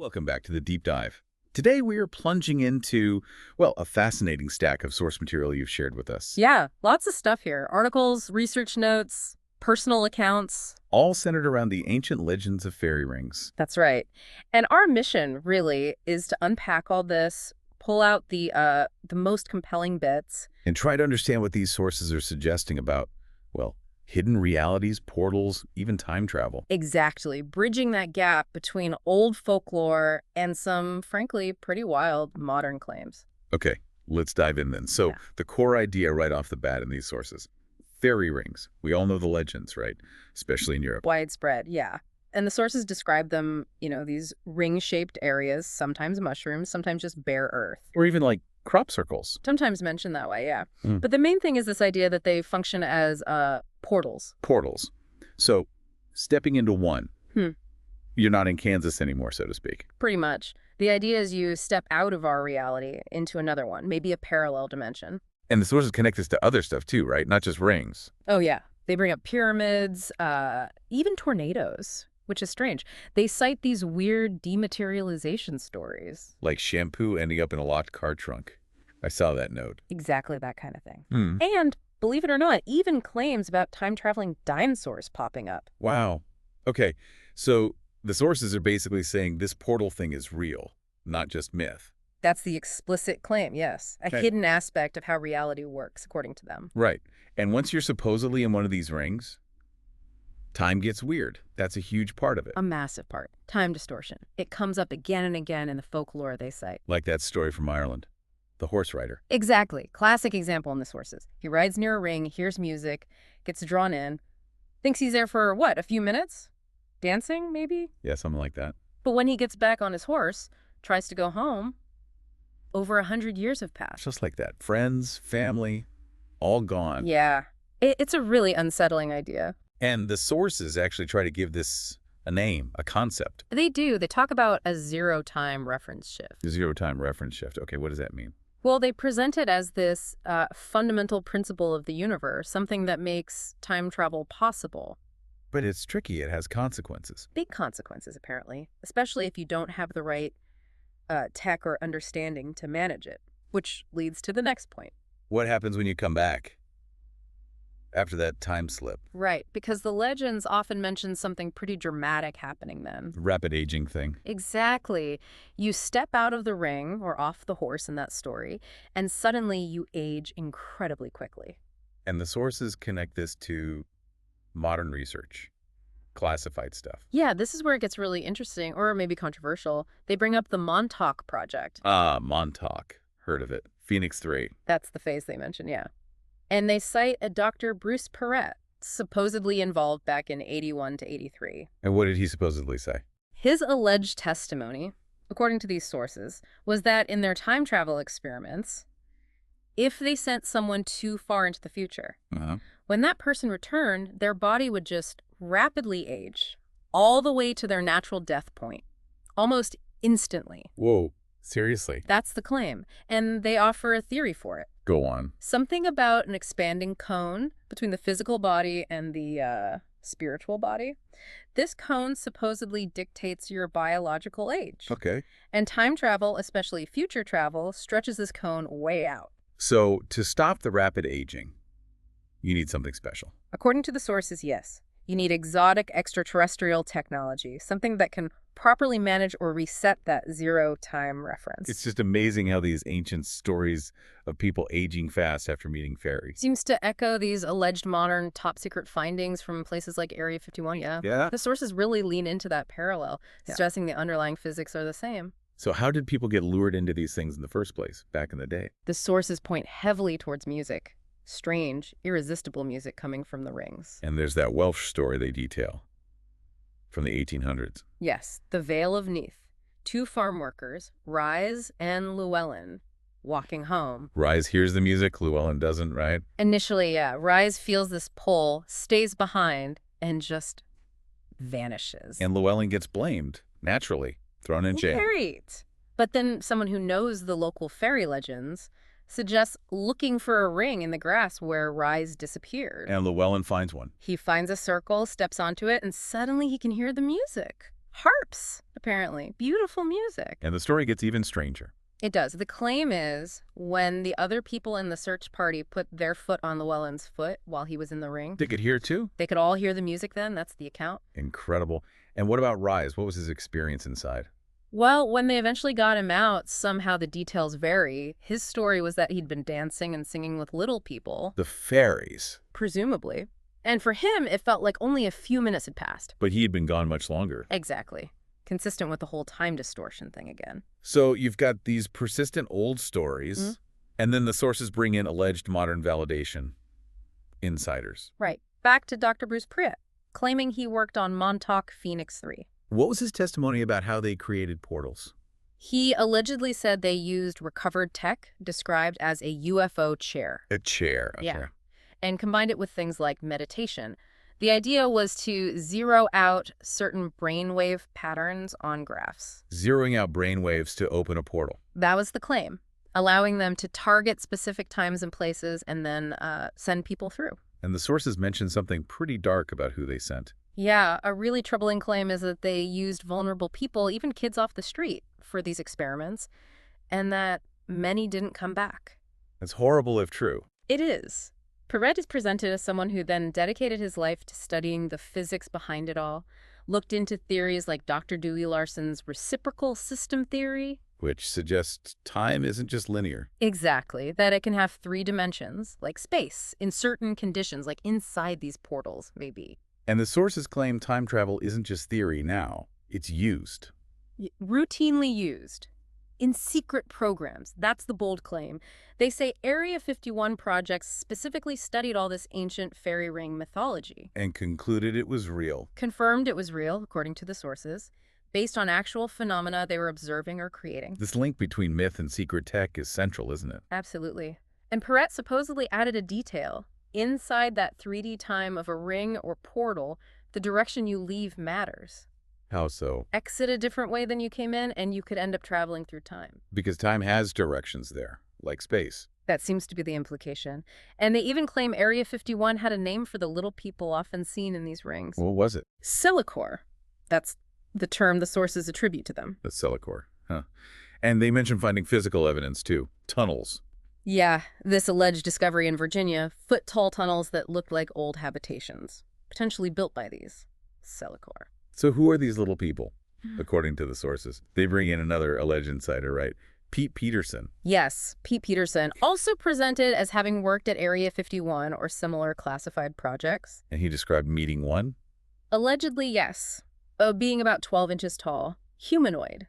Welcome back to the Deep Dive. Today we are plunging into, well, a fascinating stack of source material you've shared with us. Yeah, lots of stuff here. Articles, research notes, personal accounts. All centered around the ancient legends of fairy rings. That's right. And our mission, really, is to unpack all this, pull out the most compelling bits. And try to understand what these sources are suggesting about, well, hidden realities, portals, even time travel. Exactly. Bridging that gap between old folklore and some, frankly, pretty wild modern claims. Okay, let's dive in then. So, Yeah. the core idea right off the bat in these sources. Fairy rings. We all know the legends, right? Especially in Europe. Widespread, yeah. And the sources describe them, these ring-shaped areas, sometimes mushrooms, sometimes just bare earth. Or even like crop circles. Sometimes mentioned that way, yeah. Mm. But the main thing is this idea that they function as portals. Portals. So, stepping into one. Hmm. You're not in Kansas anymore, so to speak. Pretty much. The idea is you step out of our reality into another one, maybe a parallel dimension. And the sources connect this to other stuff too, right? Not just rings. Oh, yeah. They bring up pyramids, even tornadoes, which is strange. They cite these weird dematerialization stories. Like shampoo ending up in a locked car trunk. I saw that note. Exactly that kind of thing. Hmm. And, believe it or not, even claims about time-traveling dinosaurs popping up. Wow. Okay, so the sources are basically saying this portal thing is real, not just myth. That's the explicit claim, yes. A Okay. hidden aspect of how reality works, according to them. Right. And once you're supposedly in one of these rings, time gets weird. That's a huge part of it. A massive part. Time distortion. It comes up again and again in the folklore they cite. Like that story from Ireland, the horse rider. Exactly. Classic example in the sources. He rides near a ring, hears music, gets drawn in, thinks he's there for, what, a few minutes? Dancing, maybe? Yeah, something like that. But when he gets back on his horse, tries to go home, over 100 years have passed. Just like that. Friends, family, all gone. Yeah. It's a really unsettling idea. And the sources actually try to give this a name, a concept. They do. They talk about a zero-time reference shift. Zero-time reference shift. Okay, what does that mean? Well, they present it as this fundamental principle of the universe, something that makes time travel possible. But it's tricky. It has consequences. Big consequences, apparently, especially if you don't have the right tech or understanding to manage it, which leads to the next point. What happens when you come back after that time slip? Right, because the legends often mention something pretty dramatic happening then. The rapid aging thing. Exactly. You step out of the ring or off the horse in that story, and suddenly you age incredibly quickly. And the sources connect this to modern research, classified stuff. Yeah, this is where it gets really interesting, or maybe controversial. They bring up the Montauk Project. Ah, Montauk. Heard of it. Phoenix 3. That's the phase they mention, yeah. And they cite a Dr. Bruce Perret, supposedly involved back in 81 to 83. And what did he supposedly say? His alleged testimony, according to these sources, was that in their time travel experiments, if they sent someone too far into the future, when that person returned, their body would just rapidly age, all the way to their natural death point, almost instantly. Whoa, seriously? That's the claim, and they offer a theory for it. Go on. Something about an expanding cone between the physical body and the spiritual body. This cone supposedly dictates your biological age. Okay. And time travel, especially future travel, stretches this cone way out. So to stop the rapid aging, you need something special. According to the sources, yes. You need exotic extraterrestrial technology, something that can properly manage or reset that zero-time reference. It's just amazing how these ancient stories of people aging fast after meeting fairies. Seems to echo these alleged modern top-secret findings from places like Area 51, yeah. Yeah? The sources really lean into that parallel, stressing the underlying physics are the same. So how did people get lured into these things in the first place, back in the day? The sources point heavily towards music. Strange, irresistible music coming from the rings. And there's that Welsh story they detail from the 1800s. Yes, the Vale of Neath. Two farm workers, Rise and Llewellyn, walking home. Rise hears the music, Llewellyn doesn't, right? Initially, yeah, Rise feels this pull, stays behind, and just vanishes. And Llewellyn gets blamed, naturally, thrown in jail. Right. But then someone who knows the local fairy legends suggests looking for a ring in the grass where Rise disappeared. And Llewellyn finds one. He finds a circle, steps onto it, and suddenly he can hear the music Harps, apparently. Beautiful music. And the story gets even stranger. It does. The claim is when the other people in the search party put their foot on Llewellyn's foot while he was in the ring. They could hear too? They could all hear the music then. That's the account. Incredible. And what about Rise? What was his experience inside? Well, when they eventually got him out, somehow the details vary. His story was that he'd been dancing and singing with little people. The fairies. Presumably. And for him, it felt like only a few minutes had passed. But he had been gone much longer. Exactly. Consistent with the whole time distortion thing again. So you've got these persistent old stories, and then the sources bring in alleged modern validation. Insiders. Right. Back to Dr. Bruce Pritt, claiming he worked on Montauk Phoenix 3. What was his testimony about how they created portals? He allegedly said they used recovered tech, described as a UFO chair. A chair. Okay. Yeah. And combined it with things like meditation. The idea was to zero out certain brainwave patterns on graphs. Zeroing out brainwaves to open a portal. That was the claim, allowing them to target specific times and places and then send people through. And the sources mentioned something pretty dark about who they sent. Yeah, a really troubling claim is that they used vulnerable people, even kids off the street, for these experiments, and that many didn't come back. That's horrible if true. It is. Perret is presented as someone who then dedicated his life to studying the physics behind it all, looked into theories like Dr. Dewey Larson's reciprocal system theory. Which suggests time isn't just linear. Exactly, that it can have 3 dimensions, like space, in certain conditions, like inside these portals, maybe. And the sources claim time travel isn't just theory now, it's used. Routinely used. In secret programs. That's the bold claim. They say Area 51 projects specifically studied all this ancient fairy ring mythology. And concluded it was real. Confirmed it was real, according to the sources, based on actual phenomena they were observing or creating. This link between myth and secret tech is central, isn't it? Absolutely. And Perret supposedly added a detail. Inside that 3D time of a ring or portal, the direction you leave matters. How so? Exit a different way than you came in, and you could end up traveling through time. Because time has directions there, like space. That seems to be the implication. And they even claim Area 51 had a name for the little people often seen in these rings. What was it? Silicor. That's the term the sources attribute to them. The Silicor, huh. And they mention finding physical evidence, too. Tunnels. Yeah, this alleged discovery in Virginia, foot-tall tunnels that looked like old habitations, potentially built by these. Silicor. So who are these little people, according to the sources? They bring in another alleged insider, right? Pete Peterson. Yes, Pete Peterson, also presented as having worked at Area 51 or similar classified projects. And he described meeting one? Allegedly, yes. Being about 12 inches tall, humanoid.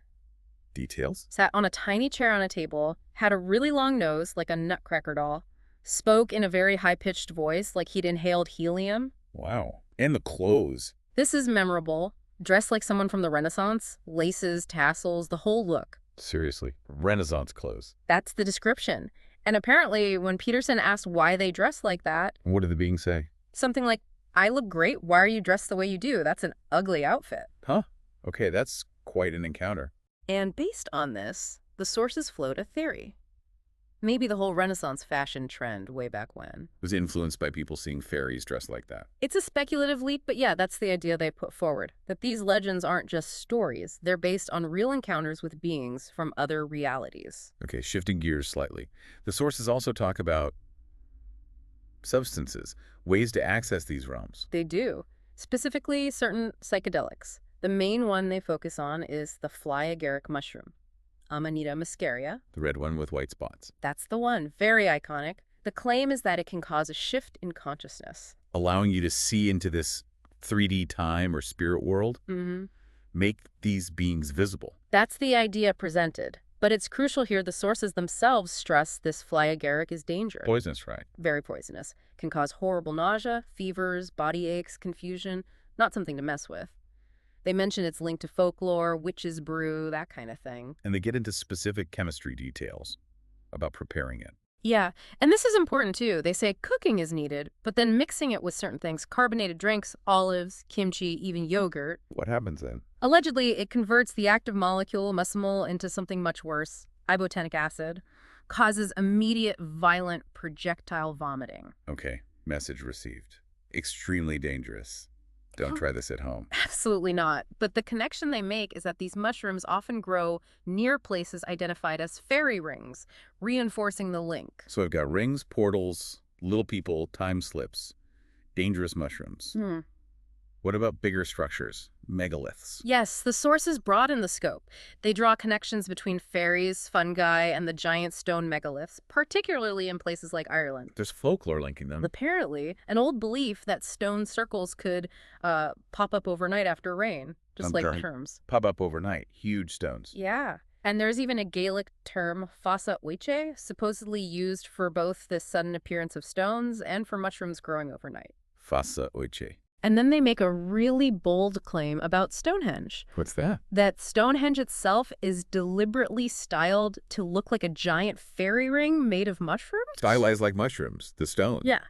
Details? Sat on a tiny chair on a table, had a really long nose like a nutcracker doll, spoke in a very high-pitched voice like he'd inhaled helium. Wow. And the clothes. This is memorable. Dressed like someone from the Renaissance, laces, tassels, the whole look. Seriously. Renaissance clothes. That's the description. And apparently, when Peterson asked why they dressed like that... What did the being say? Something like, I look great, why are you dressed the way you do? That's an ugly outfit. Huh? Okay, that's quite an encounter. And based on this, the sources float a theory. Maybe the whole Renaissance fashion trend way back when Was influenced by people seeing fairies dressed like that. It's a speculative leap, but yeah, that's the idea they put forward. That these legends aren't just stories. They're based on real encounters with beings from other realities. Okay, shifting gears slightly. The sources also talk about substances, ways to access these realms. They do. Specifically, certain psychedelics. The main one they focus on is the fly-agaric mushroom. Amanita muscaria. The red one with white spots. That's the one. Very iconic. The claim is that it can cause a shift in consciousness. Allowing you to see into this 3D time or spirit world. Make these beings visible. That's the idea presented. But it's crucial here the sources themselves stress this fly-agaric is dangerous. Poisonous, right? Very poisonous. Can cause horrible nausea, fevers, body aches, confusion. Not something to mess with. They mention it's linked to folklore, witch's brew, that kind of thing. And they get into specific chemistry details about preparing it. Yeah, and this is important too. They say cooking is needed, but then mixing it with certain things, carbonated drinks, olives, kimchi, even yogurt. What happens then? Allegedly, it converts the active molecule, muscimol, into something much worse, ibotenic acid, causes immediate violent projectile vomiting. Okay, message received. Extremely dangerous. Don't try this at home. Absolutely not. But the connection they make is that these mushrooms often grow near places identified as fairy rings, reinforcing the link. So I've got rings, portals, little people, time slips, dangerous mushrooms. What about bigger structures, megaliths? Yes, the sources broaden the scope. They draw connections between fairies, fungi, and the giant stone megaliths, particularly in places like Ireland. There's folklore linking them. Apparently, an old belief that stone circles could pop up overnight after rain, just like mushrooms. Pop up overnight, huge stones. Yeah. And there's even a Gaelic term, fossa oiche, supposedly used for both the sudden appearance of stones and for mushrooms growing overnight. Fossa oiche. And then they make a really bold claim about Stonehenge. What's that? That Stonehenge itself is deliberately styled to look like a giant fairy ring made of mushrooms? Stylized like mushrooms, the stone. Yeah.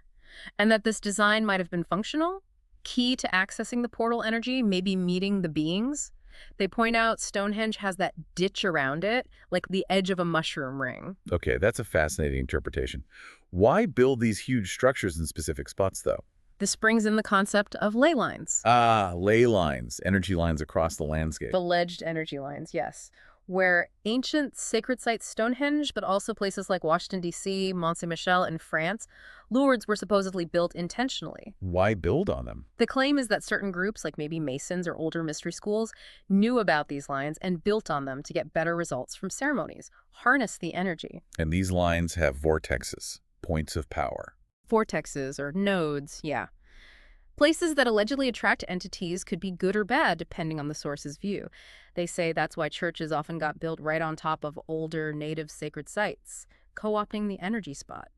And that this design might have been functional, key to accessing the portal energy, maybe meeting the beings. They point out Stonehenge has that ditch around it, like the edge of a mushroom ring. Okay, that's a fascinating interpretation. Why build these huge structures in specific spots, though? This brings in the concept of ley lines. Ah, ley lines, energy lines across the landscape. Alleged energy lines, yes. Where ancient sacred sites Stonehenge, but also places like Washington, D.C., Mont Saint-Michel in France, Lourdes were supposedly built intentionally. Why build on them? The claim is that certain groups, like maybe Masons or older mystery schools, knew about these lines and built on them to get better results from ceremonies, harness the energy. And these lines have vortexes, points of power. Vortexes or nodes, yeah. Places that allegedly attract entities could be good or bad depending on the source's view. They say that's why churches often got built right on top of older native sacred sites, co-opting the energy spot.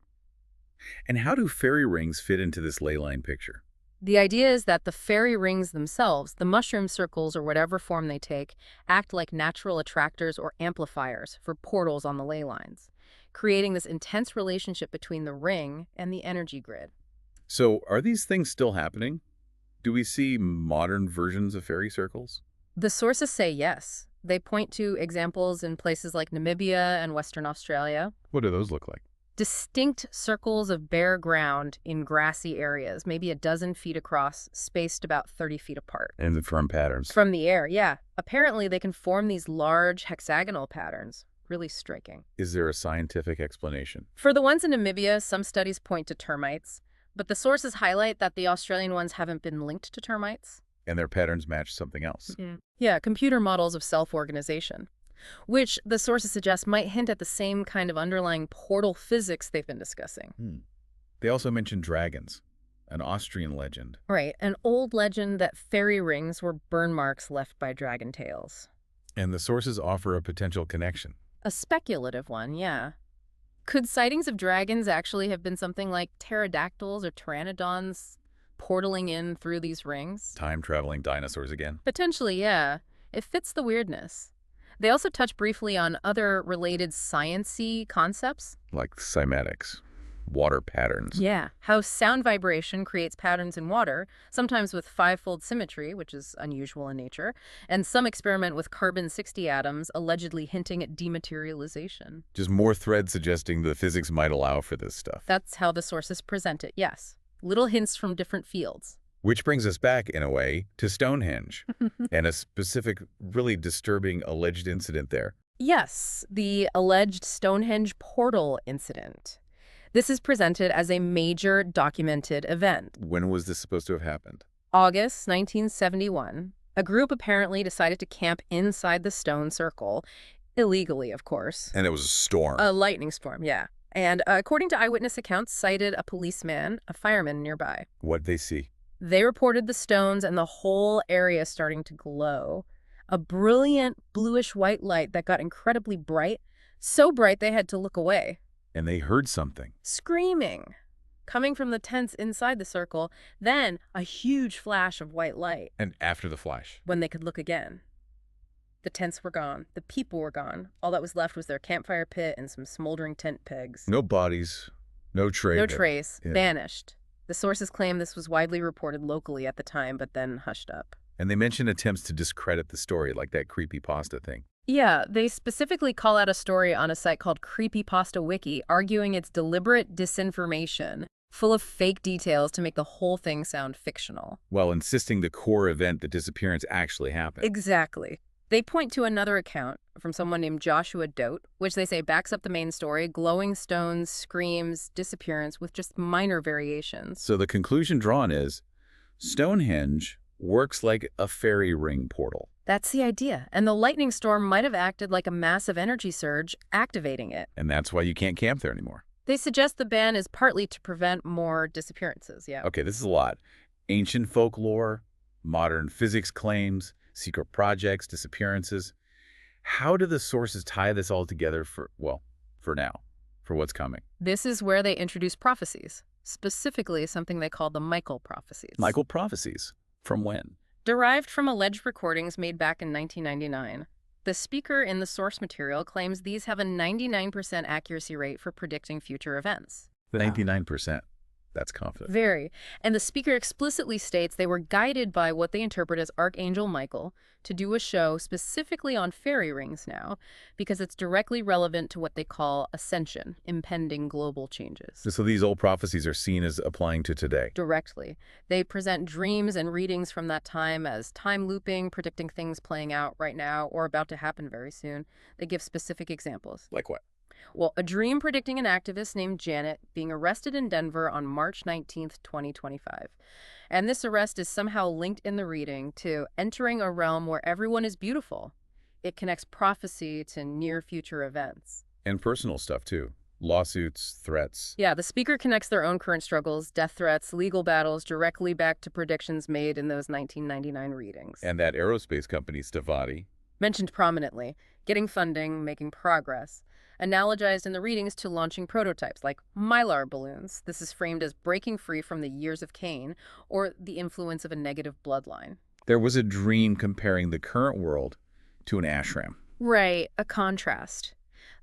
And how do fairy rings fit into this ley line picture? The idea is that the fairy rings themselves, the mushroom circles or whatever form they take, act like natural attractors or amplifiers for portals on the ley lines, creating this intense relationship between the ring and the energy grid. So are these things still happening? Do we see modern versions of fairy circles? The sources say yes. They point to examples in places like Namibia and Western Australia. What do those look like? Distinct circles of bare ground in grassy areas, maybe a dozen feet across, spaced about 30 feet apart. And from patterns. From the air, yeah. Apparently they can form these large hexagonal patterns. Really striking. Is there a scientific explanation? For the ones in Namibia, some studies point to termites, but the sources highlight that the Australian ones haven't been linked to termites. And their patterns match something else. Yeah, computer models of self-organization, which the sources suggest might hint at the same kind of underlying portal physics they've been discussing. They also mention dragons, an Austrian legend. Right, an old legend that fairy rings were burn marks left by dragon tails. And the sources offer a potential connection. A speculative one, yeah. Could sightings of dragons actually have been something like pterodactyls or pteranodons portaling in through these rings? Time-traveling dinosaurs again? Potentially, yeah. It fits the weirdness. They also touch briefly on other related science-y concepts. Like cymatics, water patterns. Yeah, how sound vibration creates patterns in water, sometimes with five-fold symmetry, which is unusual in nature, and some experiment with carbon-60 atoms allegedly hinting at dematerialization. Just more threads suggesting the physics might allow for this stuff. That's how the sources present it, yes. Little hints from different fields. Which brings us back, in a way, to Stonehenge and a specific, really disturbing alleged incident there. Yes, the alleged Stonehenge portal incident. This is presented as a major documented event. When was this supposed to have happened? August 1971. A group apparently decided to camp inside the stone circle, illegally, of course. And it was a storm. A lightning storm, yeah. And according to eyewitness accounts, cited a policeman, a fireman nearby. What'd they see? They reported the stones and the whole area starting to glow. A brilliant bluish-white light that got incredibly bright, so bright they had to look away. And they heard something. Screaming, coming from the tents inside the circle, then a huge flash of white light. And after the flash? When they could look again. The tents were gone. The people were gone. All that was left was their campfire pit and some smoldering tent pegs. No bodies, no trace. No trace. Yeah. Vanished. The sources claim this was widely reported locally at the time, but then hushed up. And they mention attempts to discredit the story, like that creepypasta thing. Yeah, they specifically call out a story on a site called Creepypasta Wiki, arguing it's deliberate disinformation. full of fake details to make the whole thing sound fictional. While insisting the core event, the disappearance, actually happened. Exactly. They point to another account from someone named Joshua Dote, which they say backs up the main story: glowing stones, screams, disappearance with just minor variations. So the conclusion drawn is Stonehenge works like a fairy ring portal. That's the idea. And the lightning storm might have acted like a massive energy surge, activating it. And that's why you can't camp there anymore. They suggest the ban is partly to prevent more disappearances, yeah. Okay, this is a lot. Ancient folklore, modern physics claims, secret projects, disappearances. How do the sources tie this all together for now, for what's coming? This is where they introduce prophecies, specifically something they call the Michael prophecies. Michael prophecies? From when? Derived from alleged recordings made back in 1999. The speaker in the source material claims these have a 99% accuracy rate for predicting future events. 99%. That's confident. Very. And the speaker explicitly states they were guided by what they interpret as Archangel Michael to do a show specifically on fairy rings now, because it's directly relevant to what they call Ascension, impending global changes. So these old prophecies are seen as applying to today? Directly. They present dreams and readings from that time as time looping, predicting things playing out right now or about to happen very soon. They give specific examples. Like what? Well, a dream predicting an activist named Janet being arrested in Denver on March 19th, 2025. And this arrest is somehow linked in the reading to entering a realm where everyone is beautiful. It connects prophecy to near future events. And personal stuff, too. Lawsuits, threats. Yeah, the speaker connects their own current struggles, death threats, legal battles directly back to predictions made in those 1999 readings. And that aerospace company, Stavati. Mentioned prominently, getting funding, making progress. Analogized in the readings to launching prototypes like mylar balloons. This is framed as breaking free from the years of Cain or the influence of a negative bloodline. There was a dream comparing the current world to an ashram. Right, a contrast.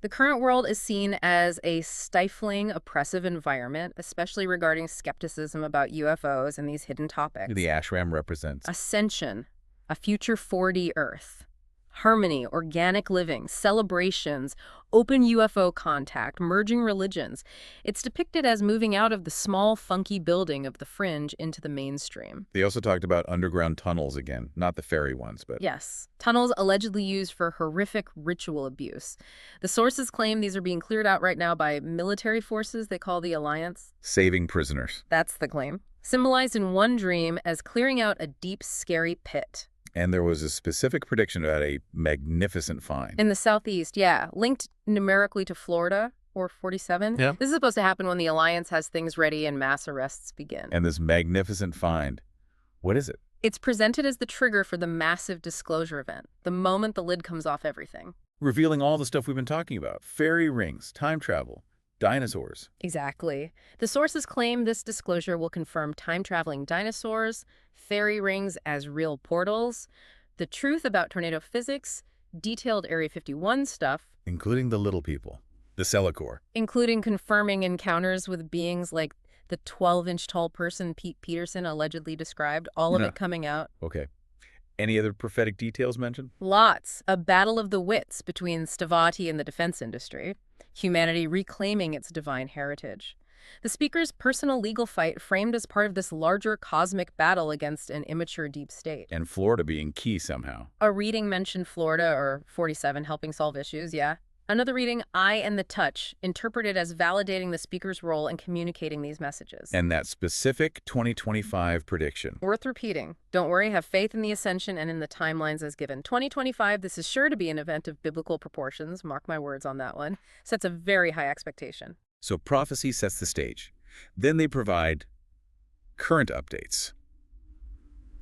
The current world is seen as a stifling, oppressive environment, especially regarding skepticism about UFOs and these hidden topics. The ashram represents Ascension, a future 4D Earth. Harmony, organic living, celebrations, open UFO contact, merging religions. It's depicted as moving out of the small, funky building of the fringe into the mainstream. They also talked about underground tunnels again, not the fairy ones, but... Yes, tunnels allegedly used for horrific ritual abuse. The sources claim these are being cleared out right now by military forces they call the Alliance. Saving prisoners. That's the claim. Symbolized in one dream as clearing out a deep, scary pit. And there was a specific prediction about a magnificent find. In the southeast, yeah. Linked numerically to Florida, or 47. Yeah. This is supposed to happen when the Alliance has things ready and mass arrests begin. And this magnificent find, what is it? It's presented as the trigger for the massive disclosure event, the moment the lid comes off everything. Revealing all the stuff we've been talking about. Fairy rings, time travel, dinosaurs. Exactly. The sources claim this disclosure will confirm time-traveling dinosaurs, fairy rings as real portals, the truth about tornado physics, detailed Area 51 stuff. Including the little people, the Celicor. Including confirming encounters with beings like the 12-inch tall person Pete Peterson allegedly described, all of it coming out. Okay. Any other prophetic details mentioned? Lots. A battle of the wits between Stavati and the defense industry. Humanity reclaiming its divine heritage. The speaker's personal legal fight framed as part of this larger cosmic battle against an immature deep state. And Florida being key somehow. A reading mentioned Florida, or 47, helping solve issues, yeah. Another reading, Eye and the Touch, interpreted as validating the speaker's role in communicating these messages. And that specific 2025 prediction. Worth repeating. Don't worry, have faith in the Ascension and in the timelines as given. 2025, this is sure to be an event of biblical proportions, mark my words on that one, sets a very high expectation. So prophecy sets the stage. Then they provide current updates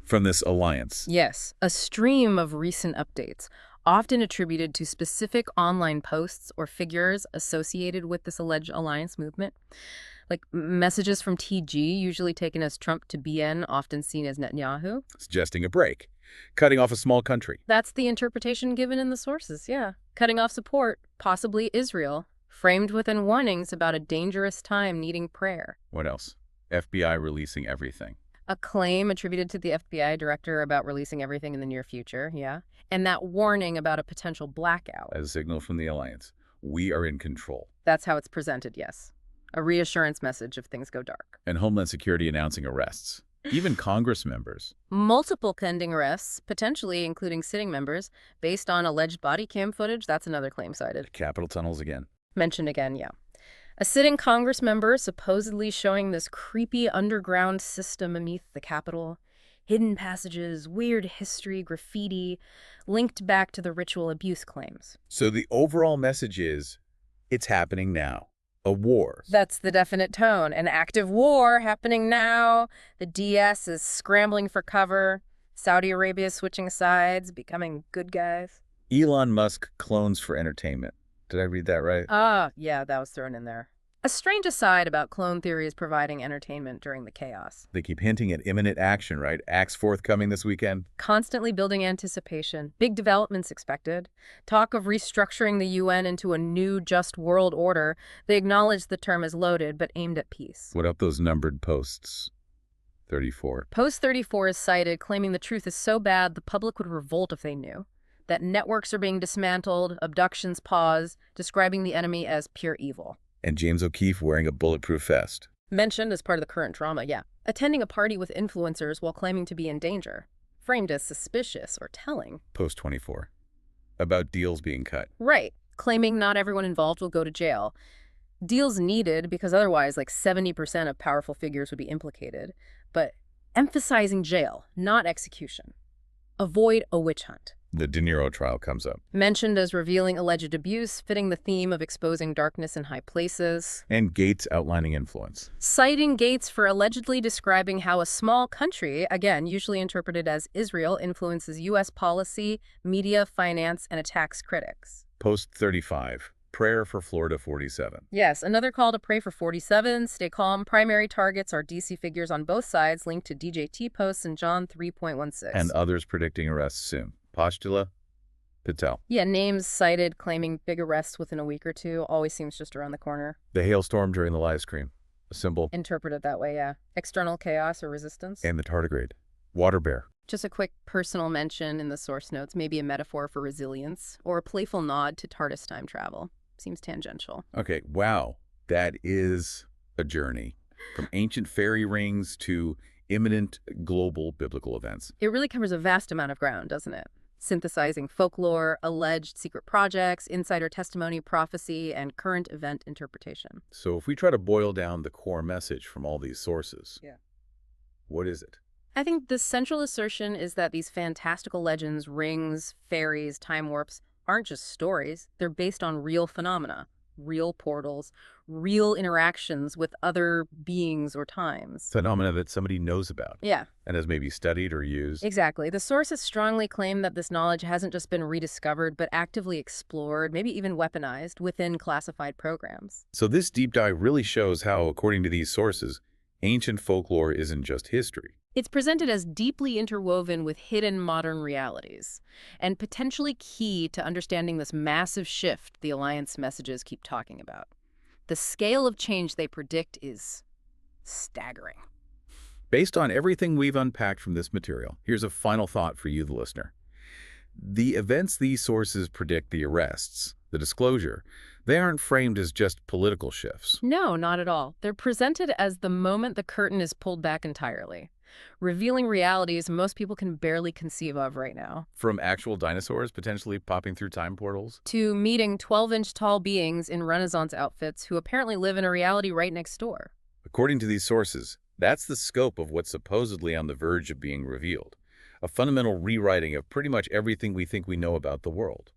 from this alliance. Yes, a stream of recent updates, often attributed to specific online posts or figures associated with this alleged alliance movement. Like messages from TG, usually taken as Trump, to BN, often seen as Netanyahu. Suggesting a break, cutting off a small country. That's the interpretation given in the sources, yeah. Cutting off support, possibly Israel, framed within warnings about a dangerous time needing prayer. What else? FBI releasing everything. A claim attributed to the FBI director about releasing everything in the near future, yeah. And that warning about a potential blackout. As a signal from the alliance. We are in control. That's how it's presented, yes. A reassurance message if things go dark. And Homeland Security announcing arrests. Even Congress members. Multiple pending arrests, potentially including sitting members, based on alleged body cam footage. That's another claim cited. Capitol tunnels again. Mentioned again, yeah. A sitting Congress member supposedly showing this creepy underground system beneath the Capitol. Hidden passages, weird history, graffiti, linked back to the ritual abuse claims. So the overall message is, it's happening now. A war. That's the definite tone. An active war happening now. The DS is scrambling for cover. Saudi Arabia switching sides, becoming good guys. Elon Musk clones for entertainment. Did I read that right? Yeah, that was thrown in there. A strange aside about clone theories providing entertainment during the chaos. They keep hinting at imminent action, right? Acts forthcoming this weekend. Constantly building anticipation. Big developments expected. Talk of restructuring the UN into a new just world order. They acknowledge the term is loaded, but aimed at peace. What up those numbered posts? 34. Post 34 is cited, claiming the truth is so bad the public would revolt if they knew. That networks are being dismantled, abductions pause, describing the enemy as pure evil. And James O'Keefe wearing a bulletproof vest. Mentioned as part of the current drama, yeah. Attending a party with influencers while claiming to be in danger. Framed as suspicious or telling. Post 24. About deals being cut. Right. Claiming not everyone involved will go to jail. Deals needed because otherwise like 70% of powerful figures would be implicated. But emphasizing jail, not execution. Avoid a witch hunt. The De Niro trial comes up. Mentioned as revealing alleged abuse, fitting the theme of exposing darkness in high places. And Gates outlining influence. Citing Gates for allegedly describing how a small country, again, usually interpreted as Israel, influences U.S. policy, media, finance, and attacks critics. Post 35. Prayer for Florida 47. Yes, another call to pray for 47. Stay calm. Primary targets are DC figures on both sides, linked to DJT posts in John 3.16. And others predicting arrests soon. Postula, Patel. Yeah, names cited claiming big arrests within a week or two. Always seems just around the corner. The hailstorm during the live stream. A symbol. Interpreted that way, yeah. External chaos or resistance. And the tardigrade. Water bear. Just a quick personal mention in the source notes, maybe a metaphor for resilience or a playful nod to TARDIS time travel. Seems tangential. Okay, wow. That is a journey. From ancient fairy rings to imminent global biblical events. It really covers a vast amount of ground, doesn't it? Synthesizing folklore, alleged secret projects, insider testimony, prophecy, and current event interpretation. So if we try to boil down the core message from all these sources, what is it? I think the central assertion is that these fantastical legends, rings, fairies, time warps, aren't just stories. They're based on real phenomena, real portals, real interactions with other beings or times. Phenomena that somebody knows about. Yeah. And has maybe studied or used. Exactly. The sources strongly claim that this knowledge hasn't just been rediscovered, but actively explored, maybe even weaponized within classified programs. So this deep dive really shows how, according to these sources, ancient folklore isn't just history. It's presented as deeply interwoven with hidden modern realities, and potentially key to understanding this massive shift the Alliance messages keep talking about. The scale of change they predict is staggering. Based on everything we've unpacked from this material, here's a final thought for you, the listener. The events these sources predict, the arrests, the disclosure, they aren't framed as just political shifts. No, not at all. They're presented as the moment the curtain is pulled back entirely, revealing realities most people can barely conceive of right now. From actual dinosaurs potentially popping through time portals, to meeting 12-inch tall beings in Renaissance outfits who apparently live in a reality right next door. According to these sources, that's the scope of what's supposedly on the verge of being revealed. A fundamental rewriting of pretty much everything we think we know about the world.